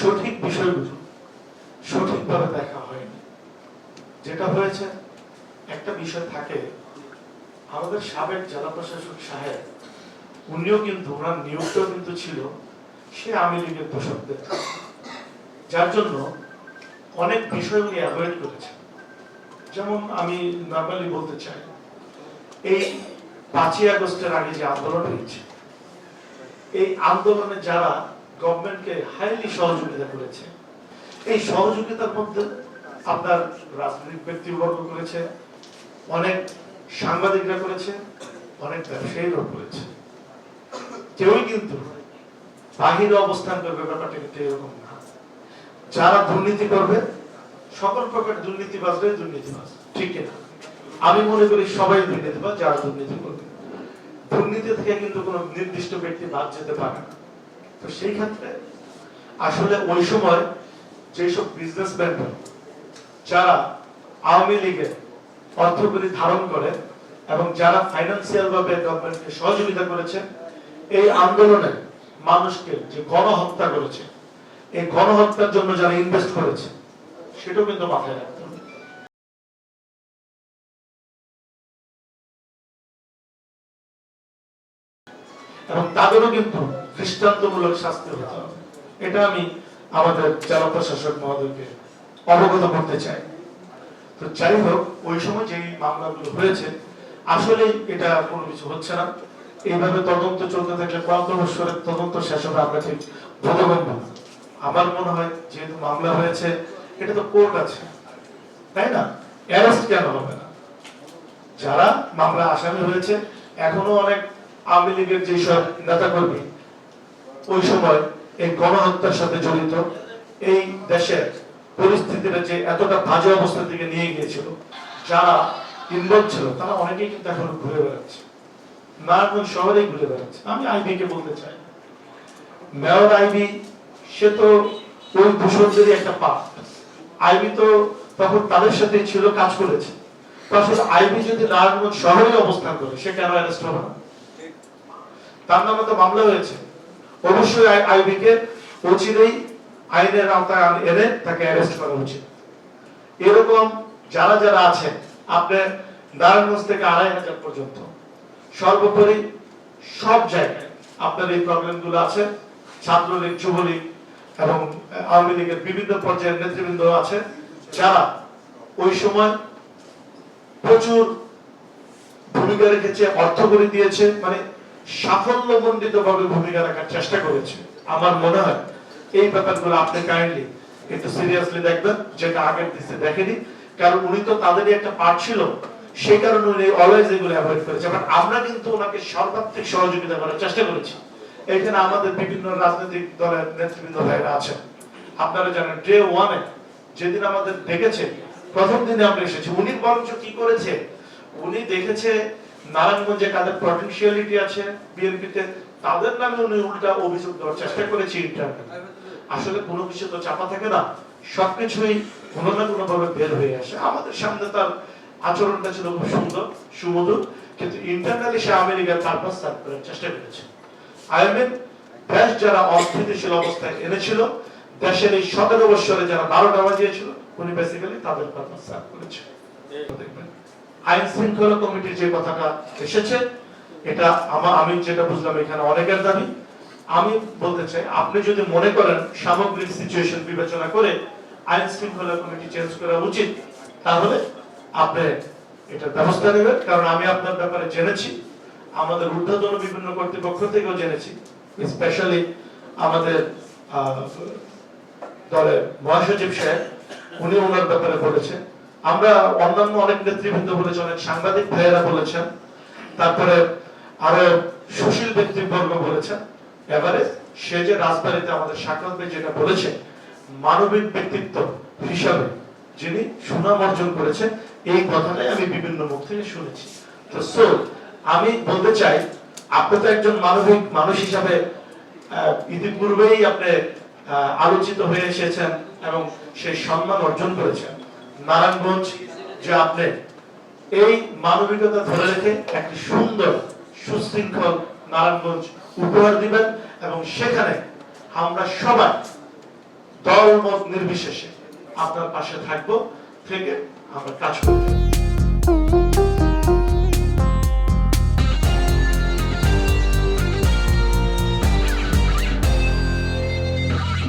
সঠিক বিষয়গুলো সঠিকভাবে দেখা হয়নি। যেটা হয়েছে, একটা বিষয় থাকে, আমাদের সাবেক জেলা প্রশাসক সাহেব উনিও কিন্তু ওনার নিয়োগটাও কিন্তু ছিল সে আওয়ামী লীগের দোষকদের, যার জন্য অনেক বিষয় উনি অ্যাভয়েড করেছেন। যেমন আমি নর্মালি বলতে চাই, এই 5ই আগস্টের আগে যে আন্দোলন হয়েছে, এই আন্দোলনে যারা গভর্নমেন্টকে হাইলি সহযোগিতা করেছে, এই সহযোগিতার মধ্যে আপনার রাজনৈতিক ব্যক্তিবর্গ করেছে, অনেক সাংবাদিকরা করেছে, অনেক ব্যবসায়ীরা করেছে। কেউই কিন্তু বাহিরে অবস্থান করবে ব্যাপারটা কিন্তু এরকম না। যারা দুর্নীতি করবে, সকল প্রকার দুর্নীতিবাজরাই দুর্নীতিবাজ, ঠিক না? আমি মনে করি সবাই দুর্নীতিবাজ যারা দুর্নীতি করবে। দুর্নীতি থেকে কিন্তু কোনো নির্দিষ্ট ব্যক্তি বাদ যেতে পারে না। তো সেই ক্ষেত্রে আসলে ওই সময় যেসব বিজনেসম্যান যারা আওয়ামী লীগের অর্থকরী ধারণ করে এবং যারা ফাইন্যান্সিয়াল ভাবে গভর্নমেন্টকে সহযোগিতা করেছে, এই আন্দোলনে মানুষকে যে গণহত্যা করেছে, এই গণহত্যার জন্য যারা ইনভেস্ট করেছে, সেটাও কিন্তু মাথায় রাখতে হবে। এবং তাদেরও কিন্তু দৃষ্টান্তমূলক শাস্তি হতে হবে। এটা আমি আমাদের জেলা প্রশাসক মহোদয়কে অবগত করতে চাই। তো যাই হোক, ওই সময় যে মামলাগুলো হয়েছে, আসলে এটা কোনো কিছু হচ্ছে না। এইভাবে তদন্ত চলতে থাকলে 5 বছরের তদন্ত শেষ হবে আমরা ঠিক বোধগম্য। আমার মনে হয় যেহেতু মামলা হয়েছে, এটা তো কোর্ট আছে, তাই না? অ্যারেস্ট কেন হবে না? যারা মামলা আসামি হয়েছে, এখনো অনেক আওয়ামী লীগের যেসব নেতা কর্মী ওই সময় এই গণহত্যার সাথে জড়িত, এই দেশের পরিস্থিতিটা যে এতটা বাজে অবস্থার দিকে নিয়ে গিয়েছিল, যারা ইনভলভ ছিল তারা অনেকেই কিন্তু এখন ঘুরে বেড়াচ্ছে, নারায়ণগঞ্জ শহরেই ঘুরে বেড়াচ্ছে। আমি আইবি কে বলতে চাই, মেয়র আইবি সে তো ওই দূষণদেরই একটা পার্ট। আইবি তো তখন তাদের সাথে ছিল, কাজ করেছে। আসলে আইবি যদি নারায়ণগঞ্জ শহরে অবস্থান করে, সে কেন অ্যারেস্ট হবে না? তার নামে তো মামলা হয়েছে। অবশ্যই আইবি কে অচিরেই আইনের আওতায় এনে তাকে অ্যারেস্ট করা উচিত। এরকম যারা যারা আছেন, আপনি নারায়ণগঞ্জ থেকে 2500 পর্যন্ত সর্বোপরি সব জায়গায় আপনার এই প্রবলেমগুলো আছে। ছাত্রলীগ, যুবলীগ এবং আওয়ামী লীগের বিভিন্ন পর্যায়ের নেতৃবৃন্দ আছে, যারা ওই সময় প্রচুর ভূমিকা রেখেছে, অর্থ করে দিয়েছে, মানে সাফল্যমণ্ডিত ভাবে ভূমিকা রাখার চেষ্টা করেছে। আমার মনে হয় এই ব্যাপারগুলো আপনি কাইন্ডলি একটু সিরিয়াসলি দেখবেন, যেটা আগের দিতে দেখেনি। কারণ উনি তো তাদেরই একটা পার্ট ছিল, সেই কারণে উনি অলওয়েজ এগুলো অ্যাভয়েড করেছে। বাট আমরা কিন্তু ওনাকে সর্বাত্মক সহযোগিতা করার চেষ্টা করেছি। এখানে আমাদের বিভিন্ন রাজনৈতিক দলের নেতৃবৃন্দ ভাইরা আছেন। আপনারা জানেন, ডে 1-এ যেদিন আমাদের দেখেছে, প্রথম দিনে আমরা এসেছি, উনি বরঞ্চ কি করেছে, উনি দেখেছে নারায়ণগঞ্জে কাদের পটেনশিয়ালিটি আছে বিএনপিতে, তাদের নামে উনি উল্টা অভিযোগ দেওয়ার চেষ্টা করেছে ইন্টারনালি। আসলে কোনো কিছু তো চাপা থাকে না, সবকিছুই কোনো না কোনো ভাবে বের হয়ে আসে। আমাদের সামনে তার আচরণটা ছিল খুব সুন্দর, সুমধুর, কিন্তু ইন্টারনালি সে আমেরিকার পারপাস সার্ভ করার চেষ্টা করেছে। আইএমএফ দেশ যারা অস্থিতিশীল অবস্থায় এনেছিল, দেশের এই 17 বছরে যারা 12টা বাজিয়েছিল, উনি বেসিক্যালি তাদের পারপাস সার্ভ করেছে। দেখবেন আইন শৃঙ্খলা কমিটির যে কথাটা এসেছে, এটা আমি যেটা বুঝলাম এখানে অনেকের দাবি। আমি বলতে চাই, আপনি যদি মনে করেন সামগ্রিক সিচুয়েশন বিবেচনা করে আইন শৃঙ্খলা কমিটি চেঞ্জ করা উচিত, তাহলে আপনি এটা ব্যবস্থা নেবেন। কারণ আমি আপনার ব্যাপারে জেনেছি, আমাদের ঊর্ধ্বতন বিভিন্ন কর্তৃপক্ষ থেকেও জেনেছি, স্পেশালি আমাদের দলের মহাসচিব সাহেব, উনি ওনার ব্যাপারে বলেছেন। আমরা অন্যান্য অনেক নেতৃবৃন্দ বলেছেন, অনেক সাংবাদিক ভাইয়েরা বলেছেন, তারপরে আরো সুশীল ব্যক্তিবর্গ বলেছেন। এবারে সে যে রাজবাড়িতে আমাদের সাকরাত ভাই যেটা বলেছে, মানবিক ব্যক্তিত্ব হিসাবে যিনি সুনাম অর্জন করেছেন, এই কথাটাই আমি বিভিন্ন মুখ থেকে শুনেছি। তো আমি বলতে চাই, আপনি তো একজন মানবিক মানুষ হিসাবে ইতিপূর্বেই আপনি আলোচিত হয়ে এসেছেন এবং সেই সম্মান অর্জন করেছেন। নারায়ণগঞ্জ যে আপনি এই মানবিকতা ধরে রেখে একটি সুন্দর সুশৃঙ্খল নারায়ণগঞ্জ উপহার দিবেন, এবং সেখানে আমরা সবাই দলমত নির্বিশেষে আপনার পাশে থাকবো, থেকে আমরা কাজ করব।